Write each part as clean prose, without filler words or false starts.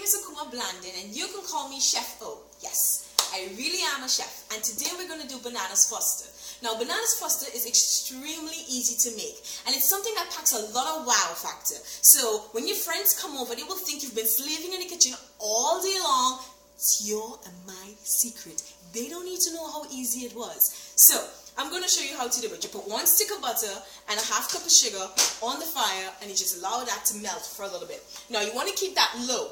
is Akuma Blandon, and you can call me Chef O. Yes, I really am a chef, and today we're going to do bananas foster. Now, bananas foster is extremely easy to make, and it's something that packs a lot of wow factor. So when your friends come over, they will think you've been slaving in the kitchen all day long. It's your and my secret. They don't need to know how easy it was. So I'm going to show you how to do it. You put 1 stick of butter and a half cup of sugar on the fire, and you just allow that to melt for a little bit. Now you want to keep that low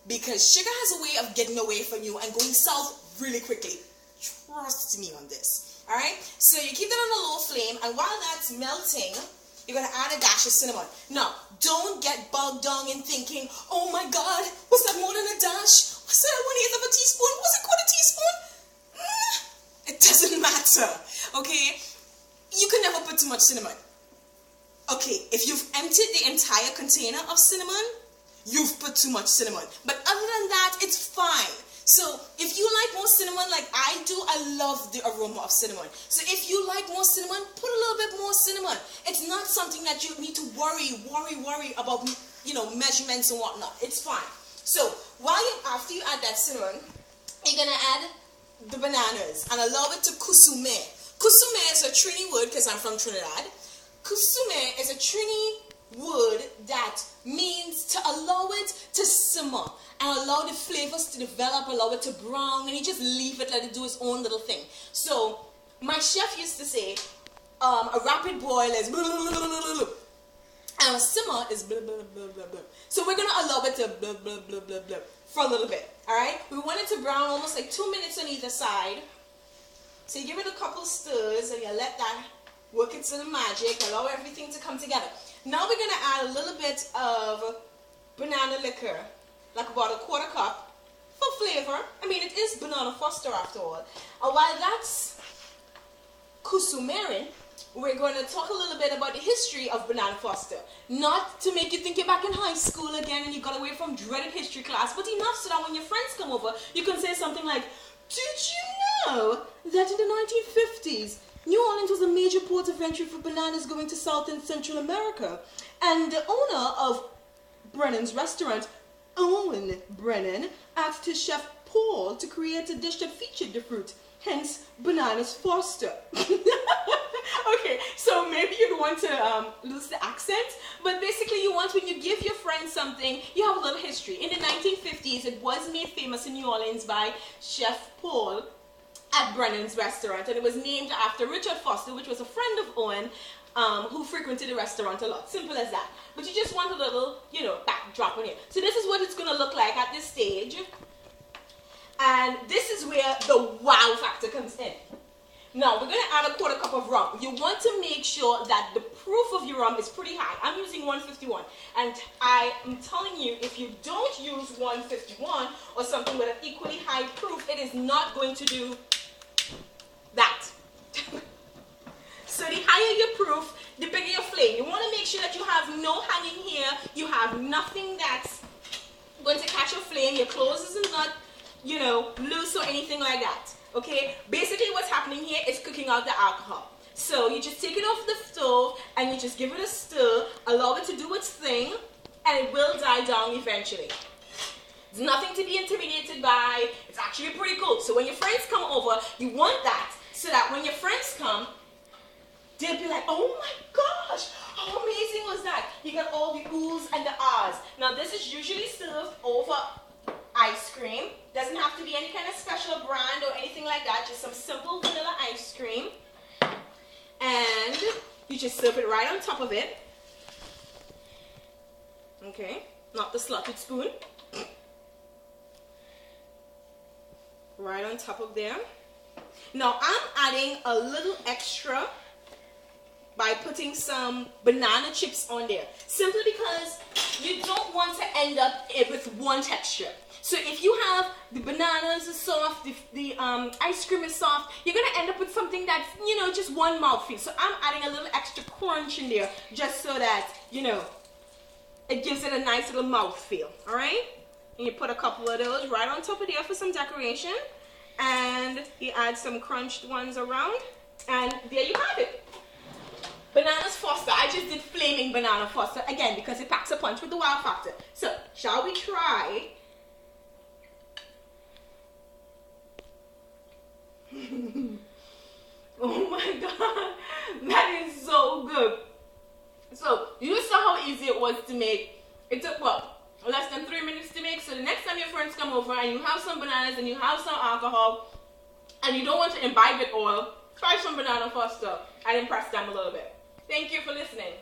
because sugar has a way of getting away from you and going south really quickly. Trust me on this. Alright, so you keep that on a low flame, and while that's melting, you're going to add a dash of cinnamon. Now, don't get bogged down in thinking, oh my god, was that more than a dash? Was that 1/8 of a teaspoon? Was it quarter teaspoon? It doesn't matter, okay? You can never put too much cinnamon. Okay, if you've emptied the entire container of cinnamon, you've put too much cinnamon. But other than that, it's fine. So if you like more cinnamon like I do, I love the aroma of cinnamon. So if you like more cinnamon, put a little bit more cinnamon. It's not something that you need to worry about, you know, measurements and whatnot. It's fine. So after you add that cinnamon, you're gonna add the bananas and allow it to kusume. Kusume is a Trini word because I'm from Trinidad. Kusume is a Trini word that means to allow it to simmer and allow the flavors to develop, allow it to brown, and you just leave it, let it do its own little thing. So my chef used to say a rapid boil is blah, blah, blah, blah, blah, and a simmer is blah, blah, blah, blah, blah. So we're going to allow it to blah, blah, blah, blah, blah for a little bit. Alright, we want it to brown almost like 2 minutes on either side. So you give it a couple stirs and you let that work its little magic, allow everything to come together. Now we're going to add a little bit of banana liquor, like about a 1/4 cup for flavor. I mean, it is banana foster after all. And while that's kusumering, we're going to talk a little bit about the history of banana foster. Not to make you think you're back in high school again and you got away from dreaded history class, but enough so that when your friends come over, you can say something like, did you know that in the 1950s, New Orleans was a major port of entry for bananas going to South and Central America? And the owner of Brennan's restaurant, Owen Brennan, asked his chef Paul to create a dish that featured the fruit, hence bananas foster. Okay, so maybe you'd want to lose the accent, but basically you want, when you give your friend something, you have a little history. In the 1950s, it was made famous in New Orleans by Chef Paul at Brennan's restaurant, and it was named after Richard Foster, which was a friend of Owen, who frequented the restaurant a lot. Simple as that. But you just want a little, you know, backdrop on it. So this is what it's going to look like at this stage. And this is where the wow factor comes in. Now, we're going to add a 1/4 cup of rum. You want to make sure that the proof of your rum is pretty high. I'm using 151. And I am telling you, if you don't use 151 or something with an equally high proof, it is not going to do that. So the higher your proof, the bigger your flame. You want to make sure that you have no hanging here. You have nothing that's going to catch your flame. Your clothes isn't not, you know, loose or anything like that. Okay? Basically what's happening here is cooking out the alcohol. So you just take it off the stove and you just give it a stir, allow it to do its thing, and it will die down eventually. It's nothing to be intimidated by. It's actually pretty cool. So when your friends come over, you want that so that when your friends come, they'll be like, oh my gosh, how amazing was that? You got all the oohs and the ahs. Now this is usually served over ice cream. Doesn't have to be any kind of special brand or anything like that. Just some simple vanilla ice cream. And you just serve it right on top of it. Okay, not the slotted spoon. Right on top of there. Now I'm adding a little extra by putting some banana chips on there, simply because you don't want to end up with one texture. So if you have the bananas are soft, the ice cream is soft, you're going to end up with something that's, you know, just one mouthfeel. So I'm adding a little extra crunch in there just so that, you know, it gives it a nice little mouthfeel, all right? And you put a couple of those right on top of there for some decoration. And you add some crunched ones around. And there you have it. Bananas Foster. I just did flaming banana Foster again because it packs a punch with the wow factor. So, shall we try Oh my god, that is so good. So you saw how easy it was to make. It took what, less than 3 minutes to make. So the next time your friends come over and you have some bananas and you have some alcohol and you don't want to imbibe it all, try some banana foster and impress them a little bit. Thank you for listening.